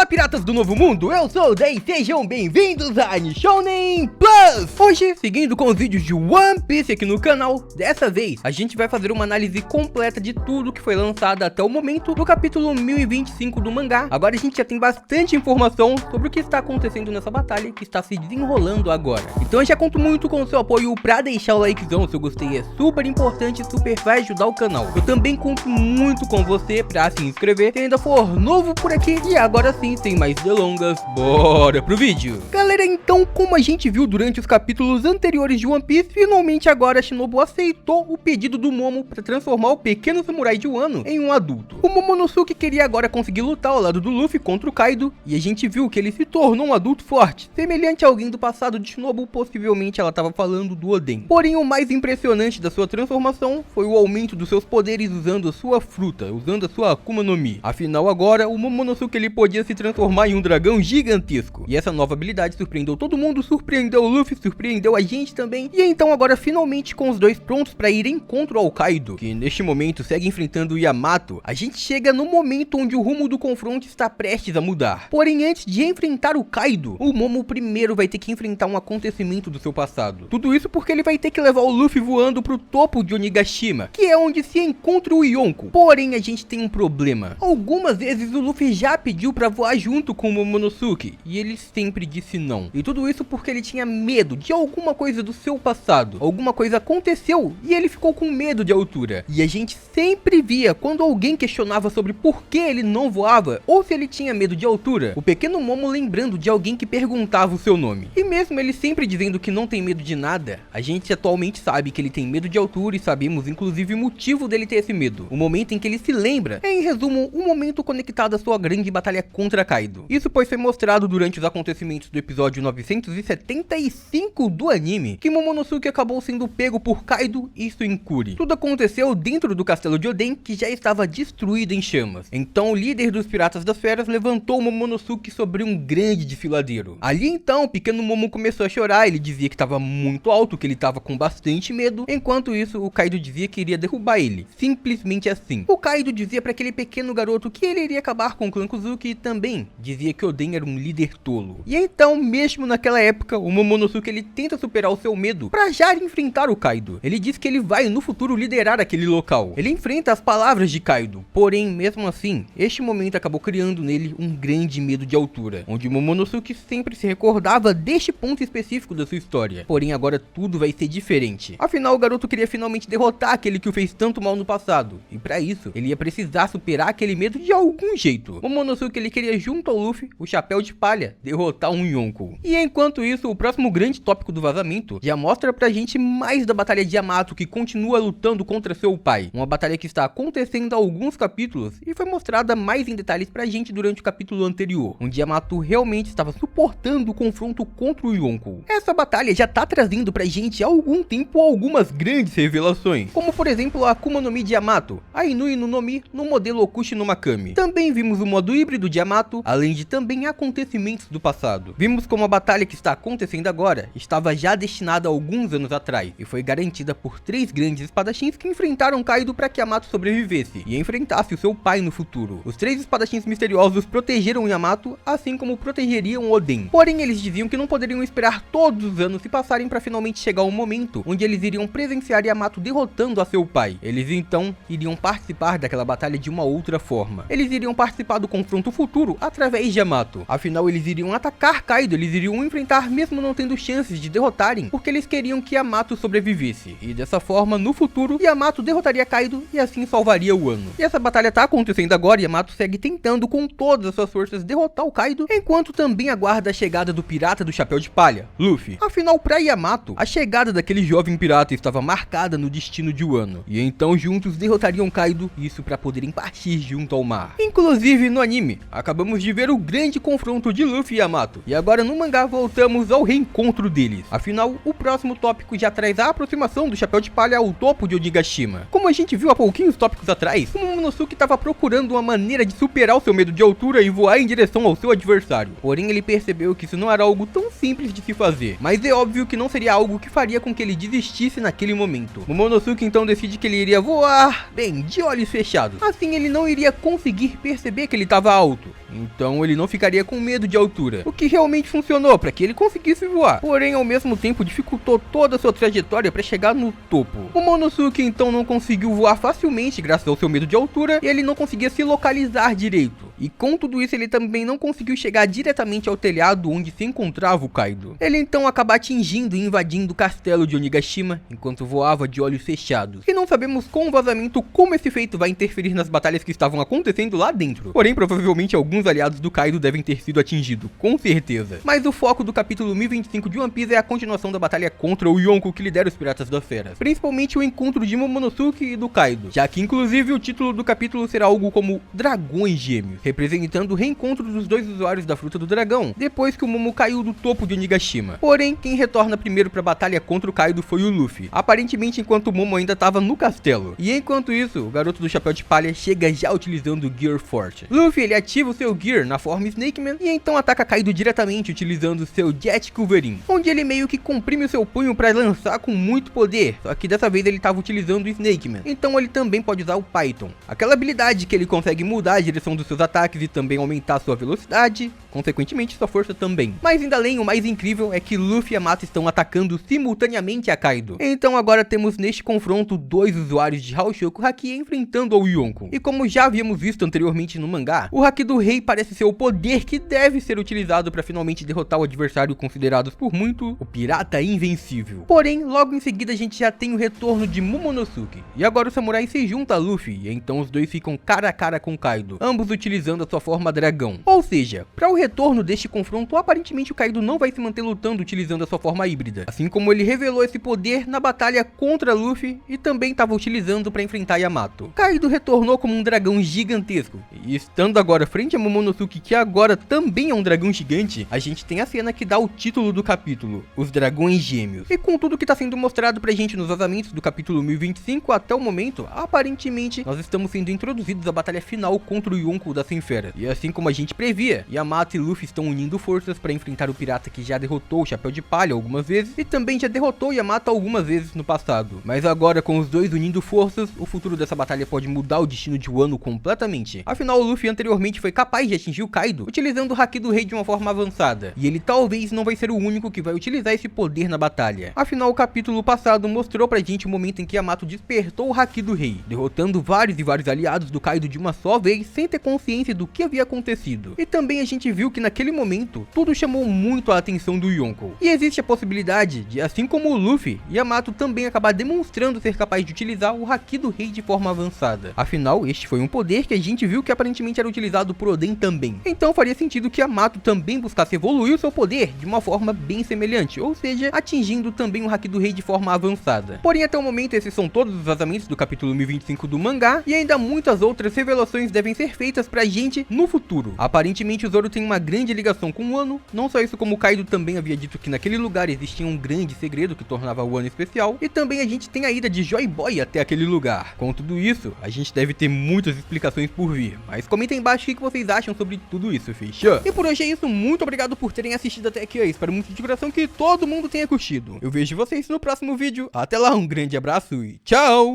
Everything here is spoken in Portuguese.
Olá, piratas do Novo Mundo, eu sou o Day, sejam bem-vindos a Shonen Plus! Hoje, seguindo com os vídeos de One Piece aqui no canal, dessa vez a gente vai fazer uma análise completa de tudo que foi lançado até o momento do capítulo 1025 do mangá. Agora a gente já tem bastante informação sobre o que está acontecendo nessa batalha que está se desenrolando agora. Então eu já conto muito com o seu apoio pra deixar o likezão, se eu gostei é super importante e super vai ajudar o canal. Eu também conto muito com você pra se inscrever se ainda for novo por aqui. E agora sim, sem mais delongas, bora pro vídeo. Galera, então como a gente viu durante os capítulos anteriores de One Piece, finalmente agora Shinobu aceitou o pedido do Momo para transformar o pequeno samurai de Wano em um adulto. O Momonosuke queria agora conseguir lutar ao lado do Luffy contra o Kaido, e a gente viu que ele se tornou um adulto forte, semelhante a alguém do passado de Shinobu, possivelmente ela estava falando do Oden. Porém, o mais impressionante da sua transformação foi o aumento dos seus poderes usando a sua fruta, usando a sua Akuma no Mi. Afinal agora, o Momonosuke ele podia se transformar em um dragão gigantesco, e essa nova habilidade surpreendeu todo mundo, surpreendeu o Luffy, surpreendeu a gente também. E então agora finalmente com os dois prontos para ir em encontro ao Kaido, que neste momento segue enfrentando o Yamato, a gente chega no momento onde o rumo do confronto está prestes a mudar. Porém, antes de enfrentar o Kaido, o Momo primeiro vai ter que enfrentar um acontecimento do seu passado. Tudo isso porque ele vai ter que levar o Luffy voando pro topo de Onigashima, que é onde se encontra o Yonko. Porém, a gente tem um problema. Algumas vezes o Luffy já pediu pra voar junto com o Momonosuke, e ele sempre disse não. E tudo isso porque ele tinha medo de alguma coisa do seu passado. Alguma coisa aconteceu e ele ficou com medo de altura. E a gente sempre via quando alguém questionava sobre por que ele não voava, ou se ele tinha medo de altura, o pequeno Momo lembrando de alguém que perguntava o seu nome. E mesmo ele sempre dizendo que não tem medo de nada, a gente atualmente sabe que ele tem medo de altura e sabemos inclusive o motivo dele ter esse medo. O momento em que ele se lembra é, em resumo, um momento conectado à sua grande batalha contra Kaido. Isso pois foi mostrado durante os acontecimentos do episódio 975 do anime, que Momonosuke acabou sendo pego por Kaido e Suinkuri. Tudo aconteceu dentro do castelo de Oden, que já estava destruído em chamas. Então o líder dos Piratas das Feras levantou Momonosuke sobre um grande desfiladeiro. Ali então o pequeno Momo começou a chorar, ele dizia que estava muito alto, que ele estava com bastante medo. Enquanto isso o Kaido dizia que iria derrubar ele, simplesmente assim. O Kaido dizia para aquele pequeno garoto que ele iria acabar com o clã Kozuki e também dizia que Oden era um líder tolo. E então, mesmo naquela época, o Momonosuke ele tenta superar o seu medo para já enfrentar o Kaido. Ele diz que ele vai no futuro liderar aquele local. Ele enfrenta as palavras de Kaido, porém, mesmo assim, este momento acabou criando nele um grande medo de altura, onde o Momonosuke sempre se recordava deste ponto específico da sua história. Porém, agora tudo vai ser diferente. Afinal, o garoto queria finalmente derrotar aquele que o fez tanto mal no passado, e para isso, ele ia precisar superar aquele medo de algum jeito. O Momonosuke ele queria junto ao Luffy, o Chapéu de Palha, derrotar um Yonko. E enquanto isso, o próximo grande tópico do vazamento já mostra pra gente mais da batalha de Yamato, que continua lutando contra seu pai. Uma batalha que está acontecendo há alguns capítulos e foi mostrada mais em detalhes pra gente durante o capítulo anterior, onde Yamato realmente estava suportando o confronto contra o Yonko. Essa batalha já tá trazendo pra gente há algum tempo algumas grandes revelações, como por exemplo a Akuma no Mi de Yamato, a Inui no Mi no modelo Okushi no Makami. Também vimos o modo híbrido de Yamato, além de também acontecimentos do passado. Vimos como a batalha que está acontecendo agora estava já destinada há alguns anos atrás e foi garantida por 3 grandes espadachins que enfrentaram Kaido para que Yamato sobrevivesse e enfrentasse o seu pai no futuro. Os 3 espadachins misteriosos protegeram Yamato, assim como protegeriam Oden. Porém, eles diziam que não poderiam esperar todos os anos se passarem para finalmente chegar um momento onde eles iriam presenciar Yamato derrotando a seu pai. Eles então iriam participar daquela batalha de uma outra forma. Eles iriam participar do confronto futuro através de Yamato. Afinal, eles iriam atacar Kaido, eles iriam enfrentar mesmo não tendo chances de derrotarem, porque eles queriam que Yamato sobrevivesse. E dessa forma, no futuro, Yamato derrotaria Kaido e assim salvaria o Wano. E essa batalha tá acontecendo agora e Yamato segue tentando com todas as suas forças derrotar o Kaido, enquanto também aguarda a chegada do pirata do Chapéu de Palha, Luffy. Afinal, pra Yamato, a chegada daquele jovem pirata estava marcada no destino de Wano. E então juntos derrotariam Kaido, isso pra poderem partir junto ao mar. Inclusive no anime, acabamos de ver o grande confronto de Luffy e Yamato. E agora no mangá voltamos ao reencontro deles. Afinal, o próximo tópico já traz a aproximação do Chapéu de Palha ao topo de Onigashima. Como a gente viu há pouquinhos tópicos atrás, o Momonosuke estava procurando uma maneira de superar o seu medo de altura e voar em direção ao seu adversário. Porém, ele percebeu que isso não era algo tão simples de se fazer. Mas é óbvio que não seria algo que faria com que ele desistisse naquele momento. Momonosuke então decide que ele iria voar, bem, de olhos fechados. Assim ele não iria conseguir perceber que ele estava alto. então ele não ficaria com medo de altura, o que realmente funcionou para que ele conseguisse voar, porém ao mesmo tempo dificultou toda a sua trajetória para chegar no topo. O Momonosuke então não conseguiu voar facilmente graças ao seu medo de altura e ele não conseguia se localizar direito, e com tudo isso ele também não conseguiu chegar diretamente ao telhado onde se encontrava o Kaido. Ele então acaba atingindo e invadindo o castelo de Onigashima enquanto voava de olhos fechados, e não sabemos com o vazamento como esse feito vai interferir nas batalhas que estavam acontecendo lá dentro, porém provavelmente alguns aliados do Kaido devem ter sido atingidos, com certeza. Mas o foco do capítulo 1025 de One Piece é a continuação da batalha contra o Yonko que lidera os Piratas das Feras, principalmente o encontro de Momonosuke e do Kaido, já que inclusive o título do capítulo será algo como Dragões Gêmeos, representando o reencontro dos dois usuários da Fruta do Dragão, depois que o Momo caiu do topo de Onigashima. Porém, quem retorna primeiro para a batalha contra o Kaido foi o Luffy, aparentemente enquanto o Momo ainda estava no castelo. E enquanto isso, o garoto do chapéu de palha chega já utilizando o Gear Forte. Luffy ele ativa o seu Gear na forma Snakeman e então ataca Kaido diretamente utilizando o seu Jet Culverin, onde ele meio que comprime o seu punho para lançar com muito poder, só que dessa vez ele estava utilizando o Snakeman, então ele também pode usar o Python, aquela habilidade que ele consegue mudar a direção dos seus ataques e também aumentar sua velocidade, consequentemente sua força também. Mas ainda além, o mais incrível é que Luffy e Yamato estão atacando simultaneamente a Kaido. Então agora temos neste confronto dois usuários de Haoshoku Haki enfrentando ao Yonko. E como já havíamos visto anteriormente no mangá, o Haki do Rei parece ser o poder que deve ser utilizado para finalmente derrotar o adversário considerado por muito o pirata invencível. Porém, logo em seguida a gente já tem o retorno de Momonosuke. E agora o samurai se junta a Luffy e então os dois ficam cara a cara com Kaido, ambos utilizando a sua forma dragão. Ou seja, para o retorno deste confronto, aparentemente o Kaido não vai se manter lutando utilizando a sua forma híbrida, assim como ele revelou esse poder na batalha contra Luffy e também estava utilizando para enfrentar Yamato. Kaido retornou como um dragão gigantesco, e estando agora frente a Momonosuke, que agora também é um dragão gigante, a gente tem a cena que dá o título do capítulo, Os Dragões Gêmeos. E com tudo que está sendo mostrado pra gente nos vazamentos do capítulo 1025 até o momento, aparentemente nós estamos sendo introduzidos à batalha final contra o Yonko das Sinferas. E assim como a gente previa, Yamato e Luffy estão unindo forças para enfrentar o pirata que já derrotou o Chapéu de Palha algumas vezes e também já derrotou Yamato algumas vezes no passado. Mas agora com os dois unindo forças, o futuro dessa batalha pode mudar o destino de Wano completamente. Afinal, o Luffy anteriormente foi capaz de atingir o Kaido utilizando o Haki do Rei de uma forma avançada, e ele talvez não vai ser o único que vai utilizar esse poder na batalha. Afinal, o capítulo passado mostrou pra gente o momento em que Yamato despertou o Haki do Rei, derrotando vários e vários aliados do Kaido de uma só vez, sem ter consciência do que havia acontecido. E também a gente viu que naquele momento, tudo chamou muito a atenção do Yonko. E existe a possibilidade de, assim como o Luffy, Yamato também acabar demonstrando ser capaz de utilizar o Haki do Rei de forma avançada. Afinal, este foi um poder que a gente viu que aparentemente era utilizado por Oden também. Então faria sentido que Yamato também buscasse evoluir o seu poder de uma forma bem semelhante, ou seja, atingindo também o Haki do Rei de forma avançada. Porém, até o momento, esses são todos os vazamentos do capítulo 1025 do mangá, e ainda muitas outras revelações devem ser feitas pra gente no futuro. Aparentemente, o Zoro tem uma grande ligação com o Wano, não só isso, como o Kaido também havia dito que naquele lugar existia um grande segredo que tornava o Wano especial, e também a gente tem a ida de Joy Boy até aquele lugar. Com tudo isso, a gente deve ter muitas explicações por vir, mas comentem embaixo o que vocês acham sobre tudo isso, fechou? E por hoje é isso, muito obrigado por terem assistido até aqui, eu espero muito de coração que todo mundo tenha curtido. Eu vejo vocês no próximo vídeo, até lá, um grande abraço e tchau!